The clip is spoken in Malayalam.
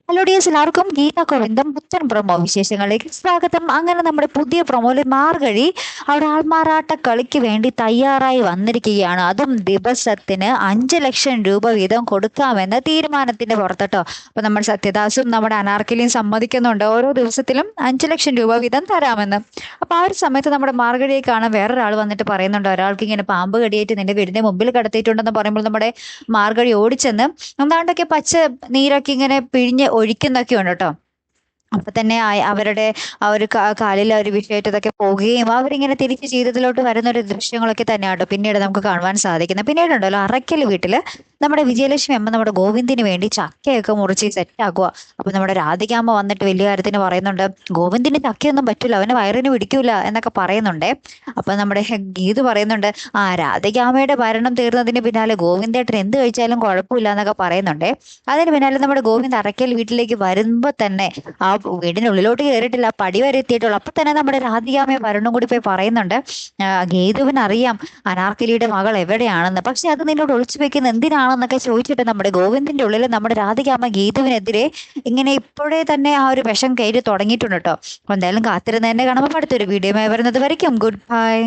ഹലോ ഡിയേഴ്സ്, എല്ലാവർക്കും ഗീത ഗോവിന്ദം പുത്തൻ പ്രൊമോ വിശേഷങ്ങളിലേക്ക് സ്വാഗതം. അങ്ങനെ നമ്മുടെ പുതിയ പ്രൊമോയിൽ മാർഗഴി അവിടെ ആൾമാറാട്ട കളിക്ക് വേണ്ടി തയ്യാറായി വന്നിരിക്കുകയാണ്. അതും ദിവസത്തിന് 5 ലക്ഷം രൂപ വീതം കൊടുക്കാമെന്ന തീരുമാനത്തിന്റെ പുറത്തോട്ടോ. അപ്പൊ നമ്മുടെ സത്യദാസും നമ്മുടെ അനാർക്കലിയും സമ്മതിക്കുന്നുണ്ട് ഓരോ ദിവസത്തിലും 5 ലക്ഷം രൂപ വീതം തരാമെന്ന്. അപ്പൊ ആ ഒരു സമയത്ത് നമ്മുടെ മാർഗഴിയെ കാണാൻ വേറൊരാൾ വന്നിട്ട് പറയുന്നുണ്ട്, ഒരാൾക്ക് ഇങ്ങനെ പാമ്പ് കടിയേറ്റ് നിന്റെ വീടിന്റെ മുമ്പിൽ കടത്തിയിട്ടുണ്ടെന്ന് പറയുമ്പോൾ നമ്മുടെ മാർഗഴി ഓടിച്ചെന്ന് എന്താണ്ടൊക്കെ പച്ച നീരൊക്കെ ഇങ്ങനെ പിഴിഞ്ഞ് ഒഴിക്കുന്നൊക്കെ ഉണ്ട് കേട്ടോ. അപ്പൊ തന്നെ അവരുടെ ആ ഒരു കാലിൽ ഒരു വിഷയമായിട്ടതൊക്കെ പോകുകയും അവരിങ്ങനെ തിരിച്ച് ജീവിതത്തിലോട്ട് വരുന്ന ഒരു ദൃശ്യങ്ങളൊക്കെ തന്നെയാട്ടോ പിന്നീട് നമുക്ക് കാണുവാൻ സാധിക്കുന്നത്. പിന്നീടുണ്ടല്ലോ അറയ്ക്കൽ വീട്ടില് നമ്മുടെ വിജയലക്ഷ്മി അമ്മ നമ്മുടെ ഗോവിന്ദിന് വേണ്ടി ചക്കയൊക്കെ മുറിച്ച് സെറ്റ് ആക്കുക. അപ്പൊ നമ്മുടെ രാധികാമ്മ വന്നിട്ട് വലിയ കാര്യത്തിന് പറയുന്നുണ്ട്, ഗോവിന്ദിന് ചക്കയൊന്നും പറ്റൂല, അവന് വയറിന് പിടിക്കൂല എന്നൊക്കെ പറയുന്നുണ്ടേ. അപ്പൊ നമ്മുടെ ഗീത് പറയുന്നുണ്ട്, രാധികാമ്മയുടെ ഭരണം തീർന്നതിന് പിന്നാലെ ഗോവിന്ദേട്ടൻ എന്ത് കഴിച്ചാലും കുഴപ്പമില്ല എന്നൊക്കെ പറയുന്നുണ്ടേ. അതിന് പിന്നാലെ നമ്മുടെ ഗോവിന്ദ് അറയ്ക്കൽ വീട്ടിലേക്ക് വരുമ്പോ തന്നെ ആ വീടിനുള്ളിലോട്ട് കയറിയിട്ടില്ല, പടി വരെ എത്തിയിട്ടുള്ളൂ. അപ്പൊ തന്നെ നമ്മുടെ രാധികാമ്മയെ വരണം കൂടി പോയി പറയുന്നുണ്ട്, ഗേതുവിന് അറിയാം അനാർക്കലിയുടെ മകൾ എവിടെയാണെന്ന്, പക്ഷെ അത് നിന്നോട് ഒളിച്ചു വെക്കുന്ന എന്തിനാണെന്നൊക്കെ ചോദിച്ചിട്ട് നമ്മുടെ ഗോവിന്ദിന്റെ ഉള്ളിൽ നമ്മുടെ രാധികാമ്മ ഗീതുവിനെതിരെ ഇങ്ങനെ ഇപ്പോഴേ തന്നെ ആ ഒരു വിഷം കയറി തുടങ്ങിയിട്ടുണ്ട് കേട്ടോ. അപ്പൊ എന്തായാലും കാത്തിരുന്ന് തന്നെ കാണുമ്പോൾ അടുത്തൊരു വീഡിയോ വരുന്നത് വരയ്ക്കും ഗുഡ് ബൈ.